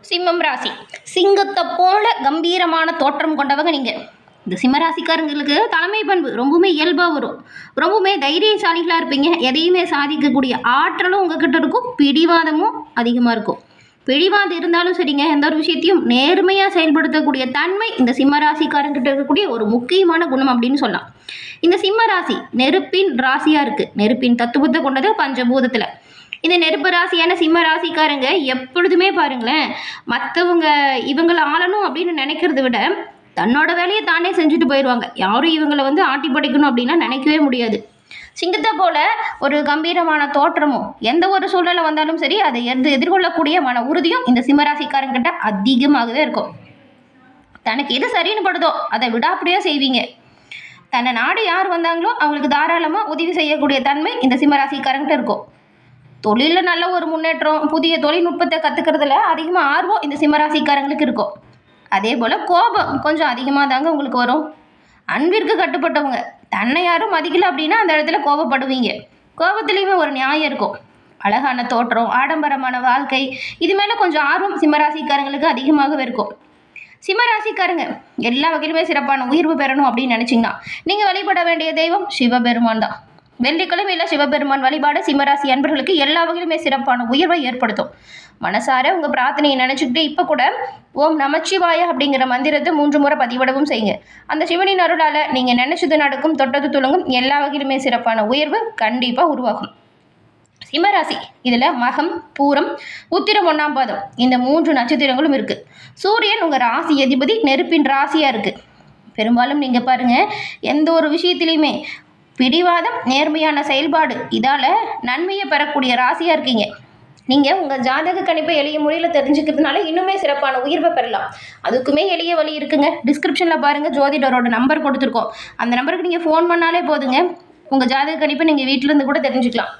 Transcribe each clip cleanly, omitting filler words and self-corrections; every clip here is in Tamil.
சிம்மம் ராசி. சிங்கத்தை போல கம்பீரமான தோற்றம் கொண்டவங்க நீங்கள். இந்த சிம்மராசிக்காரங்களுக்கு தலைமை பண்பு ரொம்பவுமே இயல்பாக வரும். ரொம்பவுமே தைரியசாலிகளாக இருப்பீங்க. எதையுமே சாதிக்கக்கூடிய ஆற்றலும் உங்ககிட்ட இருக்கும். பிடிவாதமும் அதிகமாக இருக்கும். பிடிவாதம் இருந்தாலும் சரிங்க, எந்த ஒரு விஷயத்தையும் நேர்மையாக செயல்படுத்தக்கூடிய தன்மை இந்த சிம்மராசிக்காரங்கிட்ட இருக்கக்கூடிய ஒரு முக்கியமான குணம் அப்படின்னு சொல்லலாம். இந்த சிம்மராசி நெருப்பின் ராசியாக இருக்குது. நெருப்பின் தத்துவத்தை கொண்டது பஞ்சபூதத்தில். இந்த நெருப்பு ராசியான சிம்ம ராசிக்காரங்க எப்பொழுதுமே பாருங்களேன், மற்றவங்க இவங்களை ஆளணும் அப்படின்னு நினைக்கிறத விட தன்னோட வேலையை தானே செஞ்சுட்டு போயிடுவாங்க. யாரும் இவங்களை ஆட்டி படைக்கணும் அப்படின்னா நினைக்கவே முடியாது. சிங்கத்தை போல ஒரு கம்பீரமான தோற்றமும் எந்த ஒரு சூழ்நிலை வந்தாலும் சரி அதை எதிர்கொள்ளக்கூடிய மன உறுதியும் இந்த சிம்மராசிக்காரங்கிட்ட அதிகமாகவே இருக்கும். தனக்கு எது சரின்னு படுதோ அதை விடாப்படியாக செய்வீங்க. தன்னை நாடு யார் வந்தாங்களோ அவங்களுக்கு தாராளமாக உதவி செய்யக்கூடிய தன்மை இந்த சிம்மராசிக்காரங்கிட்ட இருக்கும். தொழிலில் நல்ல ஒரு முன்னேற்றம், புதிய தொழில்நுட்பத்தை கற்றுக்கிறதுல அதிகமாக ஆர்வம் இந்த சிம்மராசிக்காரங்களுக்கு இருக்கும். அதே போல் கோபம் கொஞ்சம் அதிகமாக தாங்க உங்களுக்கு வரும். அன்பிற்கு கட்டுப்பட்டவங்க. தன்னை யாரும் மதிக்கல அப்படின்னா அந்த இடத்துல கோபப்படுவீங்க. கோபத்துலேயுமே ஒரு நியாயம் இருக்கும். அழகான தோற்றம், ஆடம்பரமான வாழ்க்கை, இது மேலே கொஞ்சம் ஆர்வம் சிம்மராசிக்காரங்களுக்கு அதிகமாகவே இருக்கும். சிம்மராசிக்காரங்க எல்லா வகையிலுமே சிறப்பான உயர்வு பெறணும் அப்படின்னு நினச்சிங்கன்னா நீங்கள் வழிபட வேண்டிய தெய்வம் சிவபெருமான் தான். வெள்ளிக்கிழமையில் சிவபெருமான் வழிபாடு சிம்மராசி அன்பர்களுக்கு எல்லா வகையிலுமே சிறப்பான உயர்வை ஏற்படுத்தும். மனசார உங்கள் பிரார்த்தனையை நினச்சிக்கிட்டு இப்போ கூட ஓம் நமச்சிவாய அப்படிங்கிற மந்திரத்தை 3 முறை பதிவிடவும் செய்யுங்க. அந்த சிவனின் அருளால் நீங்கள் நினச்சது நடக்கும், தொட்டது துளங்கும். எல்லா வகையிலுமே சிறப்பான உயர்வு கண்டிப்பாக உருவாகும். சிம்மராசி இதில் மகம், பூரம், உத்திரம் 1ஆம் பாதம் இந்த 3 நட்சத்திரங்களும் இருக்குது. சூரியன் உங்கள் ராசி அதிபதி, நெருப்பின் ராசியாக இருக்குது. பெரும்பாலும் நீங்கள் பாருங்கள், எந்த ஒரு விஷயத்துலையுமே பிடிவாதம், நேர்மையான செயல்பாடு, இதால் நன்மையை பெறக்கூடிய ராசியாக இருக்கீங்க. நீங்கள் உங்கள் ஜாதக கணிப்பை எளிய முறையில் தெரிஞ்சுக்கிறதுனால இன்னுமே சிறப்பான உயர்வை பெறலாம். அதுக்குமே எளிய வழி இருக்குங்க. டிஸ்கிரிப்ஷனில் பாருங்கள், ஜோதிடரோட நம்பர் கொடுத்துருக்கோம். அந்த நம்பருக்கு நீங்கள் ஃபோன் பண்ணாலே போதுங்க. உங்கள் ஜாதக கணிப்பை நீங்கள் வீட்டிலேருந்து கூட தெரிஞ்சுக்கலாம்.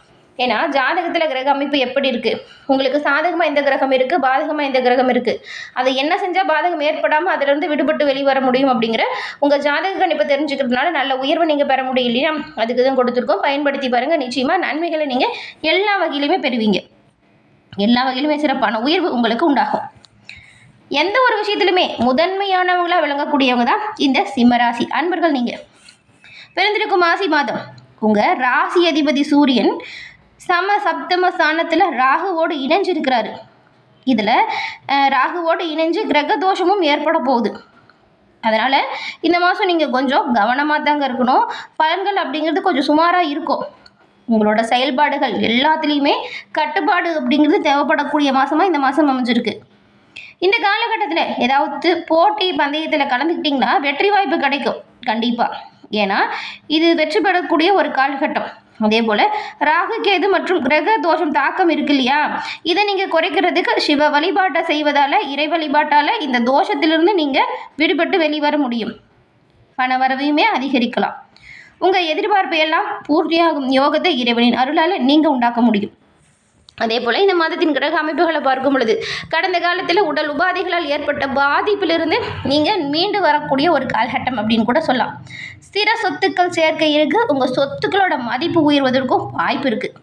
ஏன்னா ஜாதகத்தில் கிரக அமைப்பு எப்படி இருக்குது, உங்களுக்கு சாதகமாக எந்த கிரகம் இருக்குது, பாதகமாக எந்த கிரகம் இருக்குது, அதை என்ன செஞ்சால் பாதகம் ஏற்படாமல் அதிலிருந்து விடுபட்டு வெளிவர முடியும் அப்படிங்கிற உங்கள் ஜாதக கணிப்பை தெரிஞ்சுக்கிறதுனால நல்ல உயர்வை நீங்கள் பெற முடியும் இல்லையா? அதுக்கு தான் கொடுத்துருக்கோம். பயன்படுத்தி பாருங்கள். நிச்சயமாக நன்மைகளை நீங்கள் எல்லா வகையிலுமே பெறுவீங்க. எல்லா வகையிலுமே சிறப்பான உயர்வு உங்களுக்கு உண்டாகும். எந்த ஒரு விஷயத்திலுமே முதன்மையானவங்களாக விளங்கக்கூடியவங்க தான் இந்த சிம்மராசி அன்பர்கள். நீங்கள் பிறந்திருக்கும் மாசி மாதம் உங்கள் ராசி அதிபதி சூரியன் சப்தம ஸ்தானத்தில் ராகுவோடு இணைஞ்சிருக்கிறாரு. இதில் ராகுவோடு இணைஞ்சு கிரக தோஷமும் ஏற்பட போகுது. அதனால் இந்த மாதம் நீங்கள் கொஞ்சம் கவனமாக தாங்க இருக்கணும். பலன்கள் அப்படிங்கிறது கொஞ்சம் சுமாராக இருக்கும். உங்களோட செயல்பாடுகள் எல்லாத்துலேயுமே கட்டுப்பாடு அப்படிங்கிறது தேவைப்படக்கூடிய மாதமாக இந்த மாதம் அமைஞ்சிருக்கு. இந்த காலகட்டத்தில் ஏதாவது போட்டி பந்தயத்தில் கலந்துக்கிட்டிங்கன்னா வெற்றி வாய்ப்பு கிடைக்கும் கண்டிப்பாக. ஏன்னா இது வெற்றி பெறக்கூடிய ஒரு காலகட்டம். அதே போல் ராகு கேது மற்றும் கிரக தோஷம் தாக்கம் இருக்கு இல்லையா, இதை நீங்கள் குறைக்கிறதுக்கு சிவ வழிபாட்டை செய்வதால், இறை வழிபாட்டால் இந்த தோஷத்திலிருந்து நீங்கள் விடுபட்டு வெளிவர முடியும். பண வரவையுமே அதிகரிக்கலாம். உங்கள் எதிர்பார்ப்பை எல்லாம் பூர்த்தியாகும் யோகத்தை இறைவனின் அருளால் நீங்கள் உண்டாக்க முடியும். அதே போல் இந்த மாதத்தின் கிரக அமைப்புகளை பார்க்கும் பொழுது கடந்த காலத்தில் உடல் உபாதைகளால் ஏற்பட்ட பாதிப்பிலிருந்து நீங்கள் மீண்டு வரக்கூடிய ஒரு காலகட்டம் அப்படின்னு கூட சொல்லலாம். ஸ்திர சொத்துக்கள் சேர்க்கை இருக்குது. உங்கள் சொத்துக்களோட மதிப்பு உயர்வதற்கும் வாய்ப்பு இருக்குது.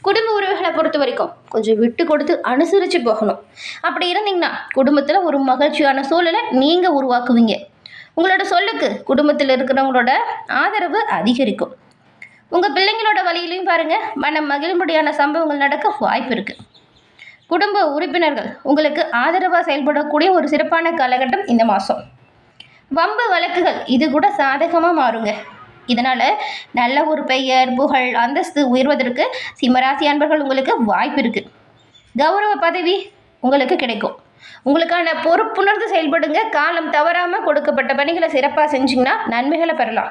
குடும்ப உறவுகளை பொறுத்த வரைக்கும் கொஞ்சம் விட்டு கொடுத்து அனுசரித்து போகணும். அப்படி இருந்தீங்கன்னா குடும்பத்தில் ஒரு மகிழ்ச்சியான சூழலை நீங்கள் உருவாக்குவீங்க. உங்களோட சொல்லுக்கு குடும்பத்தில் இருக்கிறவங்களோட ஆதரவு அதிகரிக்கும். உங்கள் பிள்ளைங்களோட வழியிலையும் பாருங்கள், மனம் மகிழும்படியான சம்பவங்கள் நடக்க வாய்ப்பு இருக்குது. குடும்ப உறுப்பினர்கள் உங்களுக்கு ஆதரவாக செயல்படக்கூடிய ஒரு சிறப்பான காலகட்டம் இந்த மாதம். வம்பு வழக்குகள் இது கூட சாதகமாக மாறுங்க. இதனால் நல்ல ஒரு பெயர், புகழ், அந்தஸ்து உயர்வதற்கு சிம்மராசி அன்பர்கள் உங்களுக்கு வாய்ப்பு இருக்குது. கௌரவ பதவி உங்களுக்கு கிடைக்கும். உங்களுக்கான பொறுப்புணர்ந்து செயல்படுங்க. காலம் தவறாமல் கொடுக்கப்பட்ட பணிகளை சிறப்பாக செஞ்சிங்கன்னா நன்மைகளை பெறலாம்.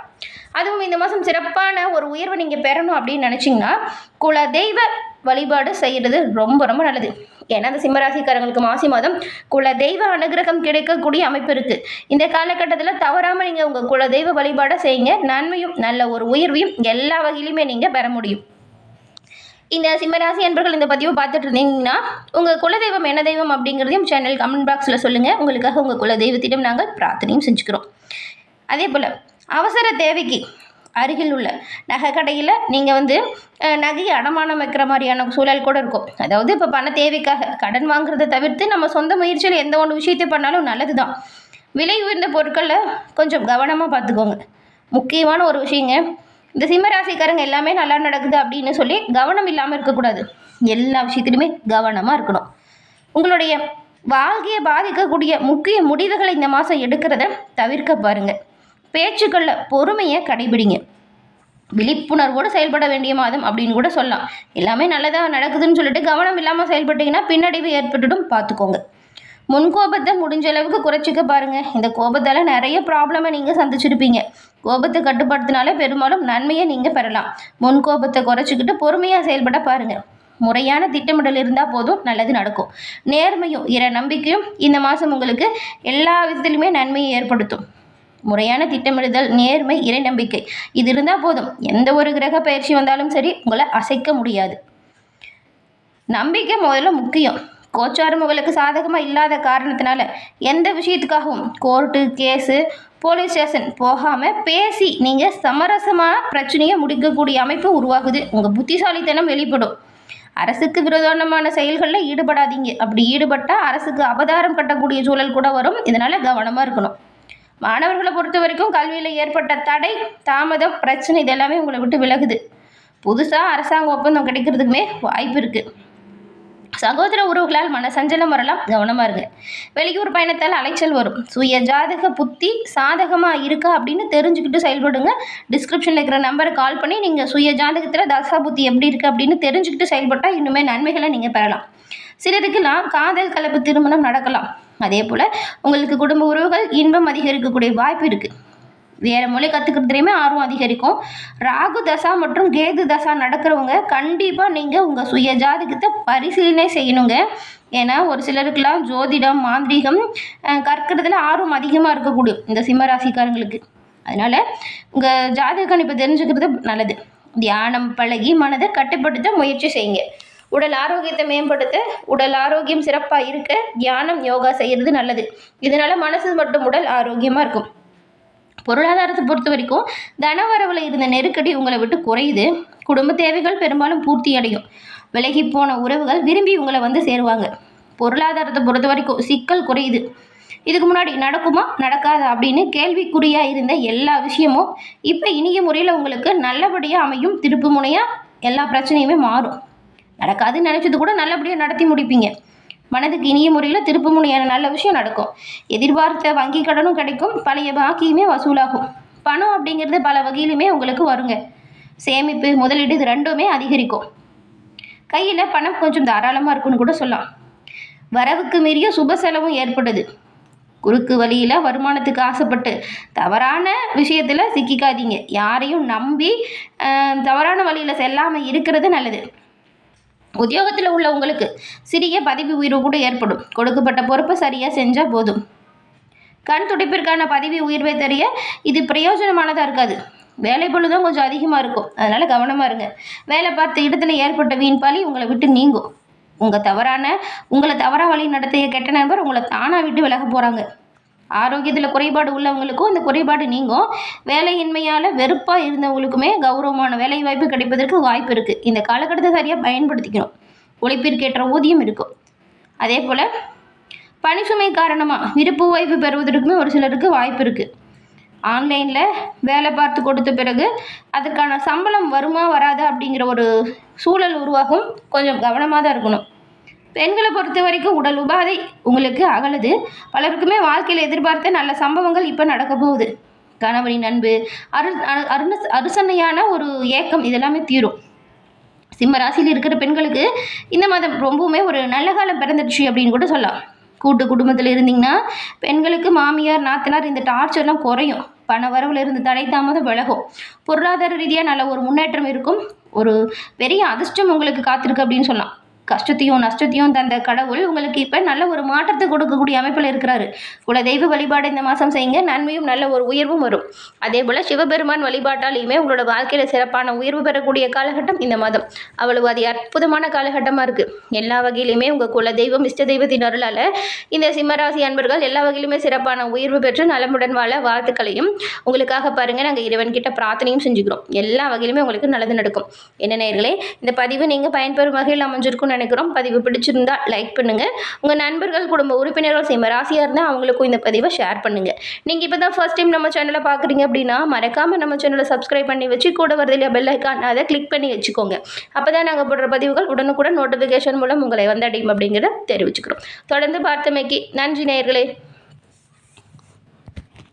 அதுவும் இந்த மாதம் சிறப்பான ஒரு உயர்வை நீங்கள் பெறணும் அப்படின்னு நினச்சிங்கன்னா குல தெய்வ வழிபாடு செய்கிறது ரொம்ப ரொம்ப நல்லது. ஏன்னா அந்த சிம்மராசிக்காரங்களுக்கு மாசி மாதம் குல தெய்வ அனுகிரகம் கிடைக்கக்கூடிய அமைப்பு இருக்குது. இந்த காலகட்டத்தில் தவறாமல் நீங்கள் உங்கள் குல தெய்வ வழிபாடை செய்யுங்க. நன்மையும் நல்ல ஒரு உயர்வையும் எல்லா வகையிலுமே நீங்கள் பெற முடியும். இந்த சிம்மராசி அன்பர்கள் இந்த பதிவை பார்த்துட்டு இருந்தீங்கன்னா உங்கள் குலதெய்வம் என்ன தெய்வம் அப்படிங்கிறதையும் சேனல் கமெண்ட் பாக்ஸில் சொல்லுங்கள். உங்களுக்காக உங்கள் குலதெய்வத்திடம் நாங்கள் பிரார்த்தனையும் செஞ்சுக்கிறோம். அதே போல் அவசர தேவைக்கு அருகில் உள்ள நகை கடையில் நீங்கள் வந்து நகையை அடமானம் வைக்கிற மாதிரியான சூழல் கூட இருக்கும். அதாவது இப்போ பண தேவைக்காக கடன் வாங்குறதை தவிர்த்து நம்ம சொந்த முயற்சியில் எந்த ஒன்று விஷயத்தை பண்ணாலும் நல்லது தான். விலை உயர்ந்த பொருட்களில் கொஞ்சம் கவனமாக பார்த்துக்கோங்க. முக்கியமான ஒரு விஷயங்க, இந்த சிம்மராசிக்காரங்க எல்லாமே நல்லா நடக்குது அப்படின்னு சொல்லி கவனம் இல்லாமல் இருக்கக்கூடாது. எல்லா விஷயத்துலையுமே கவனமாக இருக்கணும். உங்களுடைய வாழ்க்கையை பாதிக்கக்கூடிய முக்கிய முடிவுகளை இந்த மாதம் எடுக்கிறத தவிர்க்க பாருங்கள். பேச்சுக்களில் பொறுமையை கடைபிடிங்க. விழிப்புணர்வோடு செயல்பட வேண்டிய மாதம் அப்படின்னு கூட சொல்லலாம். எல்லாமே நல்லதாக நடக்குதுன்னு சொல்லிட்டு கவனம் இல்லாமல் செயல்பட்டீங்கன்னா பின்னடைவு ஏற்பட்டுடும், பார்த்துக்கோங்க. முன்கோபத்தை முடிஞ்ச அளவுக்கு குறைச்சிக்க பாருங்கள். இந்த கோபத்தால் நிறைய ப்ராப்ளமை நீங்கள் சந்திச்சிருப்பீங்க. கோபத்தை கட்டுப்படுத்தினாலே பெரும்பாலும் நன்மையை நீங்கள் பெறலாம். முன்கோபத்தை குறைச்சிக்கிட்டு பொறுமையாக செயல்பட பாருங்கள். முறையான திட்டமிடல் இருந்தால் போதும், நல்லது நடக்கும். நேர்மையும் நம்பிக்கையும் இந்த மாதம் உங்களுக்கு எல்லா விதத்திலுமே நன்மையை ஏற்படுத்தும். முறையான திட்டமிடுதல், நேர்மை, நம்பிக்கை இது இருந்தால் போதும். எந்த ஒரு கிரக பயிற்சி வந்தாலும் சரி உங்களை அசைக்க முடியாது. நம்பிக்கை முதல்ல முக்கியம். கோச்சாரம் உங்களுக்கு சாதகமாக இல்லாத காரணத்தினால எந்த விஷயத்துக்காகவும் கோர்ட்டு, கேஸு, போலீஸ் ஸ்டேஷன் போகாமல் பேசி நீங்கள் சமரசமாக பிரச்சனையை முடிக்கக்கூடிய அமைப்பு உருவாகுது. உங்கள் புத்திசாலித்தனம் வெளிப்படும். அரசுக்கு விரோதமான செயல்களில் ஈடுபடாதீங்க. அப்படி ஈடுபட்டால் அரசுக்கு அபதாரம் கட்டக்கூடிய சூழல் கூட வரும். இதனால் கவனமாக இருக்கணும். மாணவர்களை பொறுத்த வரைக்கும் கல்வியில் ஏற்பட்ட தடை, தாமதம், பிரச்சனை இதெல்லாமே உங்களை விட்டு விலகுது. புதுசாக அரசாங்க ஒப்பந்தம் கிடைக்கிறதுக்குமே வாய்ப்பு இருக்குது. சகோதர உறவுகளால் மன சஞ்சலம் வரலாம், கவனமாக இருங்க. வெளியூர் பயணத்தால் அலைச்சல் வரும். சுய ஜாதக புத்தி சாதகமாக இருக்கா அப்படின்னு தெரிஞ்சுக்கிட்டு செயல்படுங்க. டிஸ்கிரிப்ஷனில் இருக்கிற நம்பரை கால் பண்ணி நீங்கள் சுய ஜாதகத்தில் தசா புத்தி எப்படி இருக்குது அப்படின்னு தெரிஞ்சுக்கிட்டு செயல்பட்டால் இன்னுமே நன்மைகளை நீங்கள் பெறலாம். சிலருக்கெல்லாம் காதல் கலப்பு திருமணம் நடக்கலாம். அதே போல் உங்களுக்கு குடும்ப உறவுகள் இன்பம் அதிகரிக்கக்கூடிய வாய்ப்பு இருக்குது. வேறு மொழி கற்றுக்கிறதுலையுமே ஆர்வம் அதிகரிக்கும். ராகு தசா மற்றும் கேது தசா நடக்கிறவங்க கண்டிப்பாக நீங்கள் உங்கள் சுய ஜாதகத்தை பரிசீலனை செய்யணுங்க. ஏன்னா ஒரு சிலருக்கெல்லாம் ஜோதிடம், மாந்திரீகம் கற்கிறதுல ஆர்வம் அதிகமாக இருக்கக்கூடிய இந்த சிம்மராசிக்காரங்களுக்கு. அதனால் உங்கள் ஜாதக கணிப்பை தெரிஞ்சுக்கிறது நல்லது. தியானம் பழகி மனதை கட்டுப்படுத்த முயற்சி செய்யுங்க. உடல் ஆரோக்கியத்தை மேம்படுத்த, உடல் ஆரோக்கியம் சிறப்பாக இருக்க தியானம், யோகா செய்கிறது நல்லது. இதனால் மனசு மற்றும் உடல் ஆரோக்கியமாக இருக்கும். பொருளாதாரத்தை பொறுத்த வரைக்கும் தனவரவில் இருந்த நெருக்கடி உங்களை விட்டு குறையுது. குடும்ப தேவைகள் பெரும்பாலும் பூர்த்தி அடையும். விலகி போன உறவுகள் விரும்பி உங்களை வந்து சேருவாங்க. பொருளாதாரத்தை பொறுத்த வரைக்கும் சிக்கல் குறையுது. இதுக்கு முன்னாடி நடக்குமா நடக்காதா அப்படின்னு கேள்விக்குறியாக இருந்த எல்லா விஷயமும் இப்போ இனிய முறையில் உங்களுக்கு நல்லபடியாக அமையும். திருப்பு முனையாக எல்லா பிரச்சனையுமே மாறும். நடக்காதுன்னு நினச்சது கூட நல்லபடியாக நடத்தி முடிப்பீங்க. மனதுக்கு இனிய முறையில் திருப்பு முனையான நல்ல விஷயம் நடக்கும். எதிர்பார்த்த வங்கி கடனும் கிடைக்கும். பழைய பாக்கியுமே வசூலாகும். பணம் அப்படிங்கிறது பல வகையிலுமே உங்களுக்கு வருங்க. சேமிப்பு, முதலீடு இது ரெண்டுமே அதிகரிக்கும். கையில் பணம் கொஞ்சம் தாராளமாக இருக்குன்னு கூட சொல்லலாம். வரவுக்கு மீறிய சுப செலவும் ஏற்படுது. குறுக்கு வழியில் வருமானத்துக்கு ஆசைப்பட்டு தவறான விஷயத்தில் சிக்கிக்காதீங்க. யாரையும் நம்பி தவறான வழியில் செல்லாமல் இருக்கிறது நல்லது. உத்தியோகத்தில் உள்ள உங்களுக்கு சிறிய பதவி உயர்வு கூட ஏற்படும். கொடுக்கப்பட்ட பொறுப்பை சரியாக செஞ்சால் போதும். கண் துடைப்பிற்கான பதவி உயர்வை தெரிய இது பிரயோஜனமானதாக இருக்காது. வேலை பொழுதும் கொஞ்சம் அதிகமாக இருக்கும். அதனால் கவனமாக இருங்க. வேலை பார்த்த இடத்துல ஏற்பட்ட வீண் பழி உங்களை விட்டு நீங்கும். உங்களை தவறாக வழி நடத்திய கெட்ட நண்பர் உங்களை தானாக விட்டு விலக போகிறாங்க. ஆரோக்கியத்தில் குறைபாடு உள்ளவங்களுக்கும் அந்த குறைபாடு நீங்கும். வேலையின்மையால் வெறுப்பாக இருந்தவங்களுக்குமே கௌரவமான வேலை வாய்ப்பு கிடைப்பதற்கு வாய்ப்பு இருக்குது. இந்த காலகட்டத்தை சரியாக பயன்படுத்திக்கணும். உழைப்பிற்கேற்ற ஊதியம் இருக்கும். அதே போல் பணிசுமை காரணமாக விருப்பு ஓய்வு பெறுவதற்குமே ஒரு சிலருக்கு வாய்ப்பு இருக்குது. ஆன்லைனில் வேலை பார்த்து கொடுத்த பிறகு அதற்கான சம்பளம் வருமா வராதா அப்படிங்கிற ஒரு சூழல் உருவாகும். கொஞ்சம் கவனமாக தான் இருக்கணும். பெண்களை பொறுத்த வரைக்கும் உடல் உபாதை உங்களுக்கு அகலுது. பலருக்குமே வாழ்க்கையில் எதிர்பார்த்த நல்ல சம்பவங்கள் இப்போ நடக்க போகுது. கணவரின் அன்பு, அருசனையான ஒரு ஏக்கம் இதெல்லாமே தீரும். சிம்ம ராசியில் இருக்கிற பெண்களுக்கு இந்த மாதம் ரொம்பவுமே ஒரு நல்ல காலம் பிறந்துடுச்சு அப்படின்னு கூட சொல்லலாம். கூட்டு குடும்பத்தில் இருந்தீங்கன்னா பெண்களுக்கு மாமியார், நாத்தனார் இந்த டார்ச்சர்லாம் குறையும். பண வரவில் இருந்து தடை தாமதம் விலகும். பொருளாதார ரீதியாக நல்ல ஒரு முன்னேற்றம் இருக்கும். ஒரு பெரிய அதிர்ஷ்டம் உங்களுக்கு காத்திருக்கு அப்படின்னு சொல்லலாம். கஷ்டத்தையும் நஷ்டத்தையும் தந்த கடவுள் உங்களுக்கு இப்போ நல்ல ஒரு மாற்றத்தை கொடுக்கக்கூடிய அமைப்பில் இருக்கிறாரு. குலதெய்வ வழிபாடு இந்த மாதம் செய்யுங்க, நன்மையும் நல்ல ஒரு உயர்வும் வரும். அதே போல் சிவபெருமான் வழிபாட்டாலையுமே உங்களோட வாழ்க்கையில் சிறப்பான உயர்வு பெறக்கூடிய காலகட்டம் இந்த மாதம். அவ்வளவு அது அற்புதமான காலகட்டமாக இருக்குது. எல்லா வகையிலுமே உங்கள் குலதெய்வம் இஷ்ட தெய்வத்தின் அருளால் இந்த சிம்மராசி அன்பர்கள் எல்லா வகையிலுமே சிறப்பான உயர்வு பெற்று நலமுடன் வாழ வாழ்த்துக்களையும் உங்களுக்காக பாருங்கள் நாங்கள் இறைவன்கிட்ட பிரார்த்தனையும் செஞ்சுக்கிறோம். எல்லா வகையிலுமே உங்களுக்கு நல்லது நடக்கும். என்ன நேயர்களே, இந்த பதிவு நீங்கள் பயன்பெறும் வகையில் அமைஞ்சிருக்கும்னு நினைக்கிறோம். பதிவு பிடிச்சிருந்தா லைக் பண்ணுங்கள். உங்கள் நண்பர்கள் குடும்ப உறுப்பினர்கள் சிம்ம ராசியாக இருந்தால் அவங்களுக்கும் இந்த பதிவை ஷேர் பண்ணுங்கள். நீங்கள் இப்போ தான் ஃபர்ஸ்ட் டைம் நம்ம சேனலை பார்க்குறீங்க அப்படின்னா மறக்காமல் நம்ம சேனலை சப்ஸ்கிரைப் பண்ணி வச்சு கூட வரதில்லையா பெல் ஐக்கான் அதை கிளிக் பண்ணி வச்சுக்கோங்க. அப்போ தான் நாங்கள் போடுற பதிவுகள் உடனுக்குடன் நோட்டிஃபிகேஷன் மூலம் உங்களை வந்தடையும் அப்படிங்கிறத தெரிவிச்சுக்கிறோம். தொடர்ந்து பார்த்தமைக்கு நன்றி நேயர்களே.